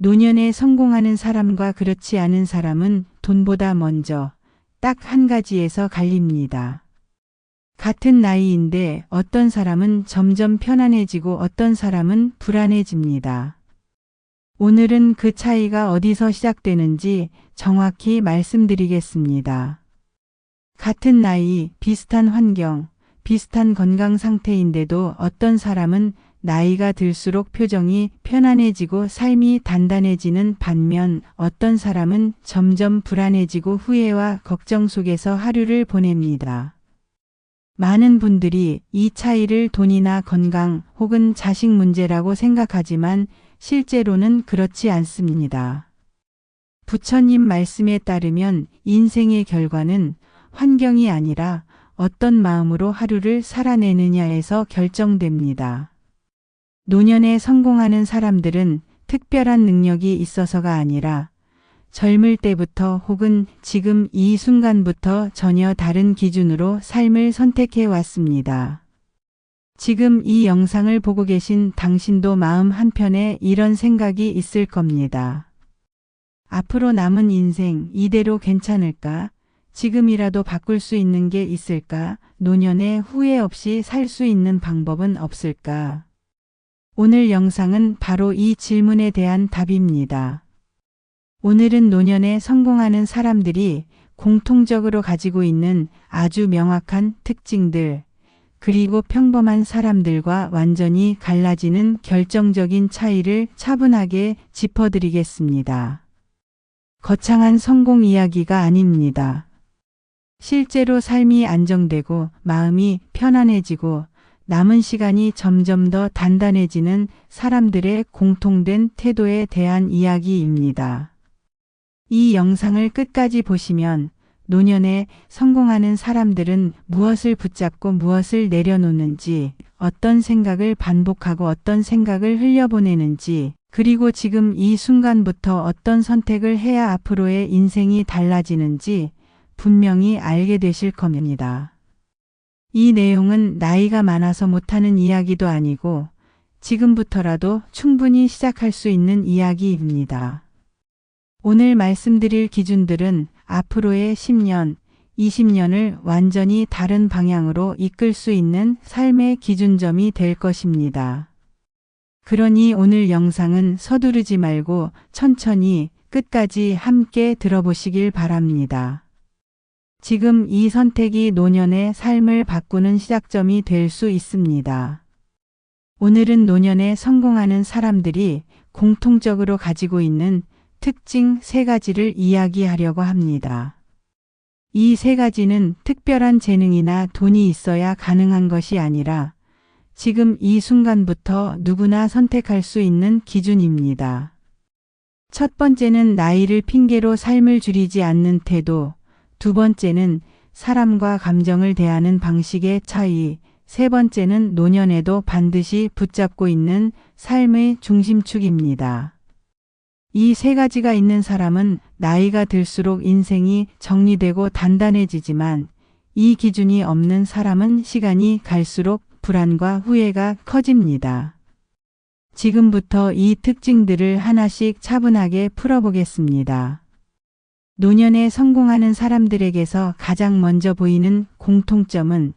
노년에 성공하는 사람과 그렇지 않은 사람은 돈보다 먼저 딱 한 가지에서 갈립니다. 같은 나이인데 어떤 사람은 점점 편안해지고 어떤 사람은 불안해집니다. 오늘은 그 차이가 어디서 시작되는지 정확히 말씀드리겠습니다. 같은 나이, 비슷한 환경, 비슷한 건강 상태인데도 어떤 사람은 나이가 들수록 표정이 편안해지고 삶이 단단해지는 반면 어떤 사람은 점점 불안해지고 후회와 걱정 속에서 하루를 보냅니다. 많은 분들이 이 차이를 돈이나 건강 혹은 자식 문제라고 생각하지만 실제로는 그렇지 않습니다. 부처님 말씀에 따르면 인생의 결과는 환경이 아니라 어떤 마음으로 하루를 살아내느냐에서 결정됩니다. 노년에 성공하는 사람들은 특별한 능력이 있어서가 아니라 젊을 때부터 혹은 지금 이 순간부터 전혀 다른 기준으로 삶을 선택해 왔습니다. 지금 이 영상을 보고 계신 당신도 마음 한편에 이런 생각이 있을 겁니다. 앞으로 남은 인생 이대로 괜찮을까? 지금이라도 바꿀 수 있는 게 있을까? 노년에 후회 없이 살 수 있는 방법은 없을까? 오늘 영상은 바로 이 질문에 대한 답입니다. 오늘은 노년에 성공하는 사람들이 공통적으로 가지고 있는 아주 명확한 특징들, 그리고 평범한 사람들과 완전히 갈라지는 결정적인 차이를 차분하게 짚어드리겠습니다. 거창한 성공 이야기가 아닙니다. 실제로 삶이 안정되고 마음이 편안해지고 남은 시간이 점점 더 단단해지는 사람들의 공통된 태도에 대한 이야기입니다. 이 영상을 끝까지 보시면 노년에 성공하는 사람들은 무엇을 붙잡고 무엇을 내려놓는지, 어떤 생각을 반복하고 어떤 생각을 흘려보내는지, 그리고 지금 이 순간부터 어떤 선택을 해야 앞으로의 인생이 달라지는지 분명히 알게 되실 겁니다. 이 내용은 나이가 많아서 못하는 이야기도 아니고 지금부터라도 충분히 시작할 수 있는 이야기입니다. 오늘 말씀드릴 기준들은 앞으로의 10년, 20년을 완전히 다른 방향으로 이끌 수 있는 삶의 기준점이 될 것입니다. 그러니 오늘 영상은 서두르지 말고 천천히 끝까지 함께 들어보시길 바랍니다. 지금 이 선택이 노년의 삶을 바꾸는 시작점이 될 수 있습니다. 오늘은 노년에 성공하는 사람들이 공통적으로 가지고 있는 특징 3가지를 이야기하려고 합니다. 이 3가지는 특별한 재능이나 돈이 있어야 가능한 것이 아니라 지금 이 순간부터 누구나 선택할 수 있는 기준입니다. 첫 번째는 나이를 핑계로 삶을 줄이지 않는 태도, 두 번째는 사람과 감정을 대하는 방식의 차이, 세 번째는 노년에도 반드시 붙잡고 있는 삶의 중심축입니다. 이 3가지가 있는 사람은 나이가 들수록 인생이 정리되고 단단해지지만 이 기준이 없는 사람은 시간이 갈수록 불안과 후회가 커집니다. 지금부터 이 특징들을 하나씩 차분하게 풀어보겠습니다. 노년에 성공하는 사람들에게서 가장 먼저 보이는 공통점은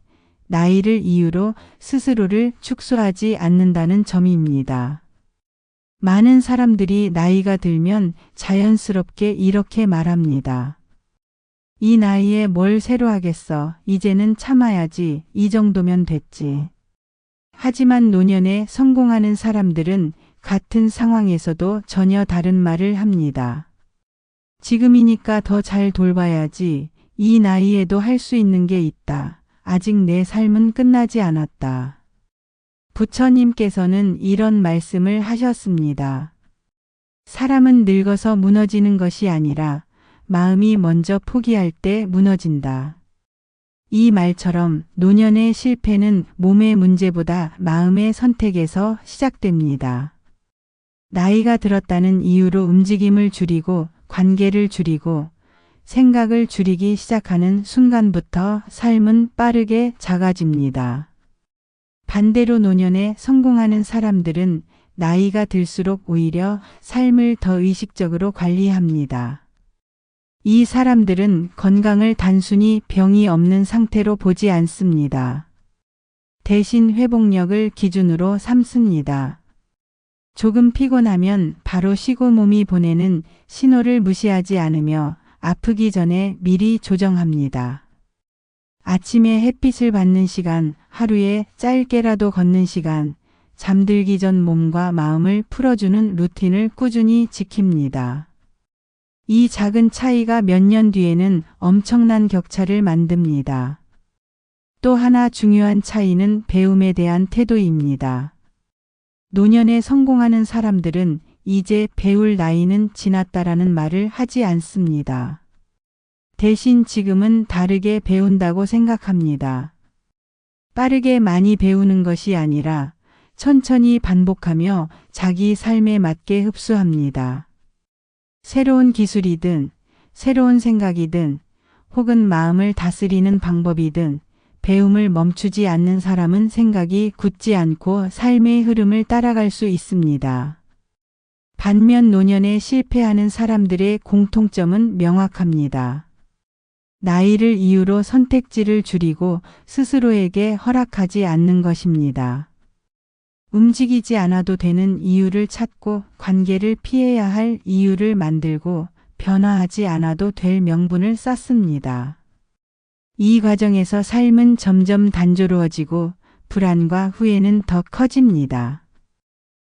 나이를 이유로 스스로를 축소하지 않는다는 점입니다. 많은 사람들이 나이가 들면 자연스럽게 이렇게 말합니다. 이 나이에 뭘 새로 하겠어. 이제는 참아야지. 이 정도면 됐지. 하지만 노년에 성공하는 사람들은 같은 상황에서도 전혀 다른 말을 합니다. 지금이니까 더 잘 돌봐야지. 이 나이에도 할 수 있는 게 있다. 아직 내 삶은 끝나지 않았다. 부처님께서는 이런 말씀을 하셨습니다. 사람은 늙어서 무너지는 것이 아니라 마음이 먼저 포기할 때 무너진다. 이 말처럼 노년의 실패는 몸의 문제보다 마음의 선택에서 시작됩니다. 나이가 들었다는 이유로 움직임을 줄이고 관계를 줄이고 생각을 줄이기 시작하는 순간부터 삶은 빠르게 작아집니다. 반대로 노년에 성공하는 사람들은 나이가 들수록 오히려 삶을 더 의식적으로 관리합니다. 이 사람들은 건강을 단순히 병이 없는 상태로 보지 않습니다. 대신 회복력을 기준으로 삼습니다. 조금 피곤하면 바로 쉬고 몸이 보내는 신호를 무시하지 않으며 아프기 전에 미리 조정합니다. 아침에 햇빛을 받는 시간, 하루에 짧게라도 걷는 시간, 잠들기 전 몸과 마음을 풀어주는 루틴을 꾸준히 지킵니다. 이 작은 차이가 몇 년 뒤에는 엄청난 격차를 만듭니다. 또 하나 중요한 차이는 배움에 대한 태도입니다. 노년에 성공하는 사람들은 이제 배울 나이는 지났다라는 말을 하지 않습니다. 대신 지금은 다르게 배운다고 생각합니다. 빠르게 많이 배우는 것이 아니라 천천히 반복하며 자기 삶에 맞게 흡수합니다. 새로운 기술이든 새로운 생각이든 혹은 마음을 다스리는 방법이든 배움을 멈추지 않는 사람은 생각이 굳지 않고 삶의 흐름을 따라갈 수 있습니다. 반면 노년에 실패하는 사람들의 공통점은 명확합니다. 나이를 이유로 선택지를 줄이고 스스로에게 허락하지 않는 것입니다. 움직이지 않아도 되는 이유를 찾고 관계를 피해야 할 이유를 만들고 변화하지 않아도 될 명분을 쌓습니다. 이 과정에서 삶은 점점 단조로워지고 불안과 후회는 더 커집니다.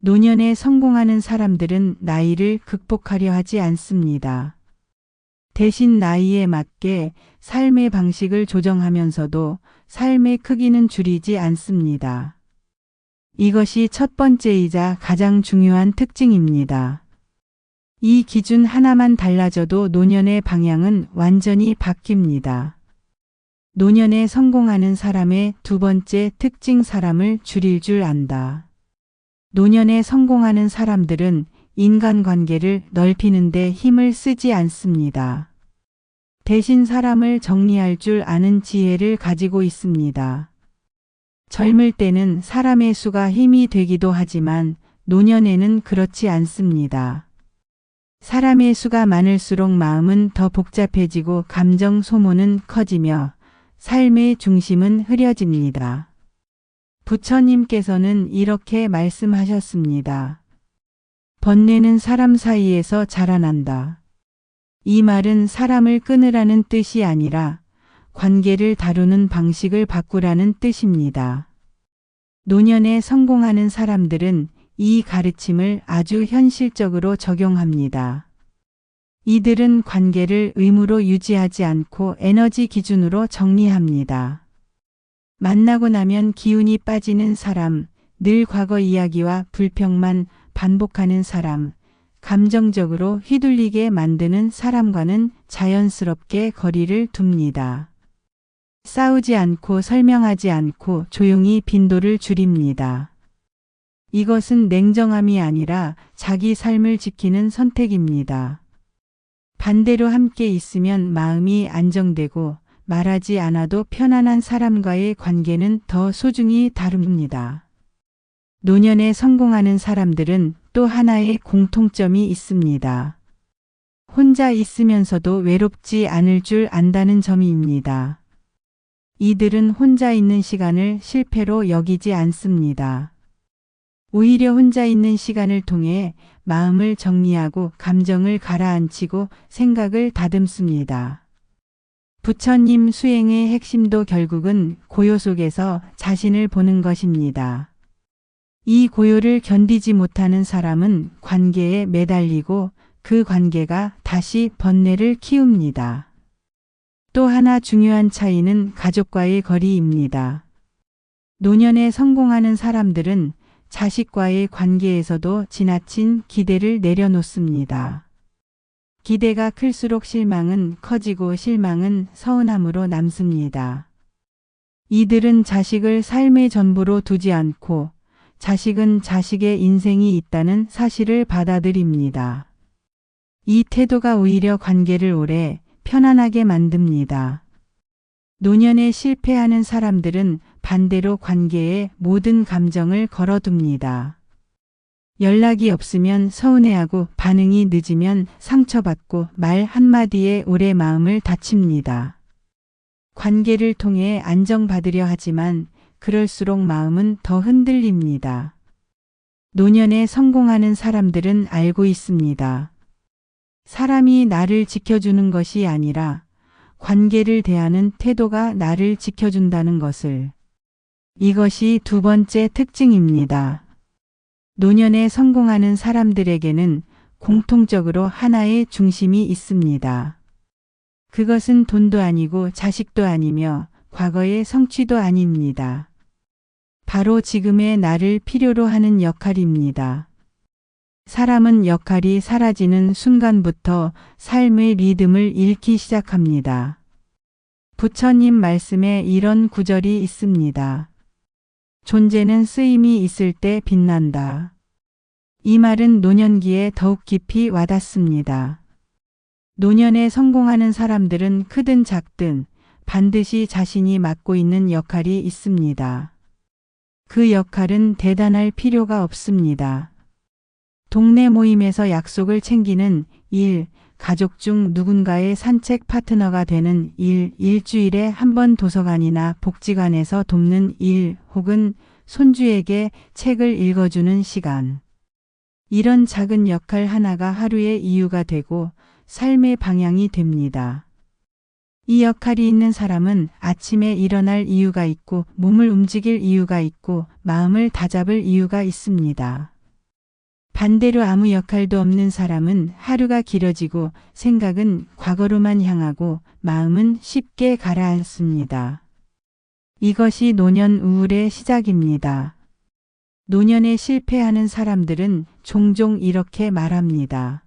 노년에 성공하는 사람들은 나이를 극복하려 하지 않습니다. 대신 나이에 맞게 삶의 방식을 조정하면서도 삶의 크기는 줄이지 않습니다. 이것이 첫 번째이자 가장 중요한 특징입니다. 이 기준 하나만 달라져도 노년의 방향은 완전히 바뀝니다. 노년에 성공하는 사람의 두 번째 특징, 사람을 줄일 줄 안다. 노년에 성공하는 사람들은 인간관계를 넓히는 데 힘을 쓰지 않습니다. 대신 사람을 정리할 줄 아는 지혜를 가지고 있습니다. 젊을 때는 사람의 수가 힘이 되기도 하지만 노년에는 그렇지 않습니다. 사람의 수가 많을수록 마음은 더 복잡해지고 감정 소모는 커지며 삶의 중심은 흐려집니다. 부처님께서는 이렇게 말씀하셨습니다. 번뇌는 사람 사이에서 자라난다. 이 말은 사람을 끊으라는 뜻이 아니라 관계를 다루는 방식을 바꾸라는 뜻입니다. 노년에 성공하는 사람들은 이 가르침을 아주 현실적으로 적용합니다. 이들은 관계를 의무로 유지하지 않고 에너지 기준으로 정리합니다. 만나고 나면 기운이 빠지는 사람, 늘 과거 이야기와 불평만 반복하는 사람, 감정적으로 휘둘리게 만드는 사람과는 자연스럽게 거리를 둡니다. 싸우지 않고 설명하지 않고 조용히 빈도를 줄입니다. 이것은 냉정함이 아니라 자기 삶을 지키는 선택입니다. 반대로 함께 있으면 마음이 안정되고 말하지 않아도 편안한 사람과의 관계는 더 소중히 다룹니다. 노년에 성공하는 사람들은 또 하나의 공통점이 있습니다. 혼자 있으면서도 외롭지 않을 줄 안다는 점입니다. 이들은 혼자 있는 시간을 실패로 여기지 않습니다. 오히려 혼자 있는 시간을 통해 마음을 정리하고 감정을 가라앉히고 생각을 다듬습니다. 부처님 수행의 핵심도 결국은 고요 속에서 자신을 보는 것입니다. 이 고요를 견디지 못하는 사람은 관계에 매달리고 그 관계가 다시 번뇌를 키웁니다. 또 하나 중요한 차이는 가족과의 거리입니다. 노년에 성공하는 사람들은 자식과의 관계에서도 지나친 기대를 내려놓습니다. 기대가 클수록 실망은 커지고 실망은 서운함으로 남습니다. 이들은 자식을 삶의 전부로 두지 않고 자식은 자식의 인생이 있다는 사실을 받아들입니다. 이 태도가 오히려 관계를 오래 편안하게 만듭니다. 노년에 실패하는 사람들은 반대로 관계에 모든 감정을 걸어둡니다. 연락이 없으면 서운해하고 반응이 늦으면 상처받고 말 한마디에 오래 마음을 다칩니다. 관계를 통해 안정받으려 하지만 그럴수록 마음은 더 흔들립니다. 노년에 성공하는 사람들은 알고 있습니다. 사람이 나를 지켜주는 것이 아니라 관계를 대하는 태도가 나를 지켜준다는 것을. 이것이 두 번째 특징입니다. 노년에 성공하는 사람들에게는 공통적으로 하나의 중심이 있습니다. 그것은 돈도 아니고 자식도 아니며 과거의 성취도 아닙니다. 바로 지금의 나를 필요로 하는 역할입니다. 사람은 역할이 사라지는 순간부터 삶의 리듬을 잃기 시작합니다. 부처님 말씀에 이런 구절이 있습니다. 존재는 쓰임이 있을 때 빛난다. 이 말은 노년기에 더욱 깊이 와닿습니다. 노년에 성공하는 사람들은 크든 작든 반드시 자신이 맡고 있는 역할이 있습니다. 그 역할은 대단할 필요가 없습니다. 동네 모임에서 약속을 챙기는 일, 가족 중 누군가의 산책 파트너가 되는 일, 일주일에 한 번 도서관이나 복지관에서 돕는 일, 혹은 손주에게 책을 읽어주는 시간. 이런 작은 역할 하나가 하루의 이유가 되고 삶의 방향이 됩니다. 이 역할이 있는 사람은 아침에 일어날 이유가 있고 몸을 움직일 이유가 있고 마음을 다잡을 이유가 있습니다. 반대로 아무 역할도 없는 사람은 하루가 길어지고 생각은 과거로만 향하고 마음은 쉽게 가라앉습니다. 이것이 노년 우울의 시작입니다. 노년에 실패하는 사람들은 종종 이렇게 말합니다.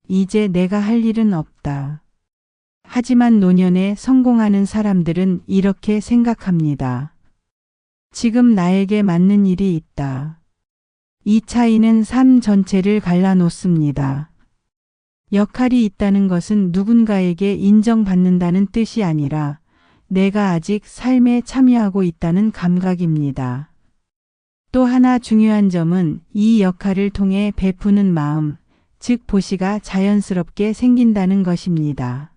이제 내가 할 일은 없다. 하지만 노년에 성공하는 사람들은 이렇게 생각합니다. 지금 나에게 맞는 일이 있다. 이 차이는 삶 전체를 갈라놓습니다. 역할이 있다는 것은 누군가에게 인정받는다는 뜻이 아니라 내가 아직 삶에 참여하고 있다는 감각입니다. 또 하나 중요한 점은 이 역할을 통해 베푸는 마음, 즉 보시가 자연스럽게 생긴다는 것입니다.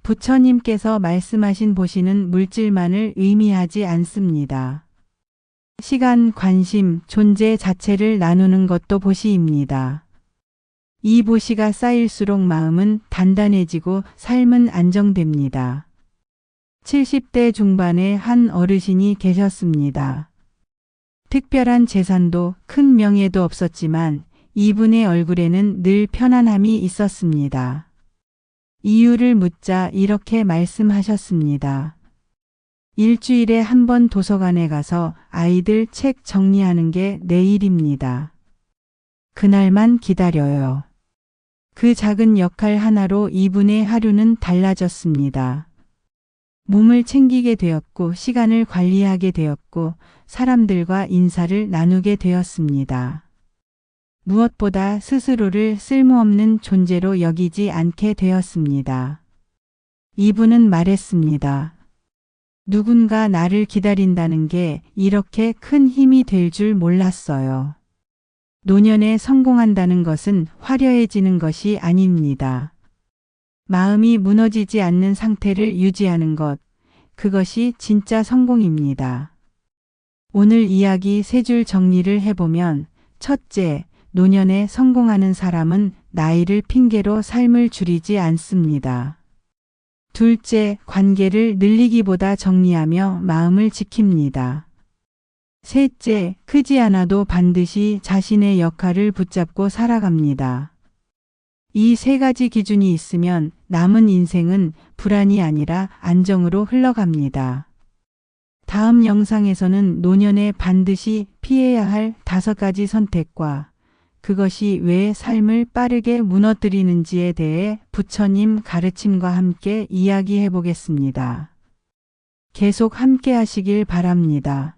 부처님께서 말씀하신 보시는 물질만을 의미하지 않습니다. 시간, 관심, 존재 자체를 나누는 것도 보시입니다. 이 보시가 쌓일수록 마음은 단단해지고 삶은 안정됩니다. 70대 중반에 한 어르신이 계셨습니다. 특별한 재산도 큰 명예도 없었지만 이분의 얼굴에는 늘 편안함이 있었습니다. 이유를 묻자 이렇게 말씀하셨습니다. 일주일에 한 번 도서관에 가서 아이들 책 정리하는 게 내 일입니다. 그날만 기다려요. 그 작은 역할 하나로 이분의 하루는 달라졌습니다. 몸을 챙기게 되었고 시간을 관리하게 되었고 사람들과 인사를 나누게 되었습니다. 무엇보다 스스로를 쓸모없는 존재로 여기지 않게 되었습니다. 이분은 말했습니다. 누군가 나를 기다린다는 게 이렇게 큰 힘이 될 줄 몰랐어요. 노년에 성공한다는 것은 화려해지는 것이 아닙니다. 마음이 무너지지 않는 상태를 유지하는 것, 그것이 진짜 성공입니다. 오늘 이야기 세 줄 정리를 해보면 첫째, 노년에 성공하는 사람은 나이를 핑계로 삶을 줄이지 않습니다. 둘째, 관계를 늘리기보다 정리하며 마음을 지킵니다. 셋째, 크지 않아도 반드시 자신의 역할을 붙잡고 살아갑니다. 이 세 가지 기준이 있으면 남은 인생은 불안이 아니라 안정으로 흘러갑니다. 다음 영상에서는 노년에 반드시 피해야 할 5가지 선택과 그것이 왜 삶을 빠르게 무너뜨리는지에 대해 부처님 가르침과 함께 이야기해 보겠습니다. 계속 함께 하시길 바랍니다.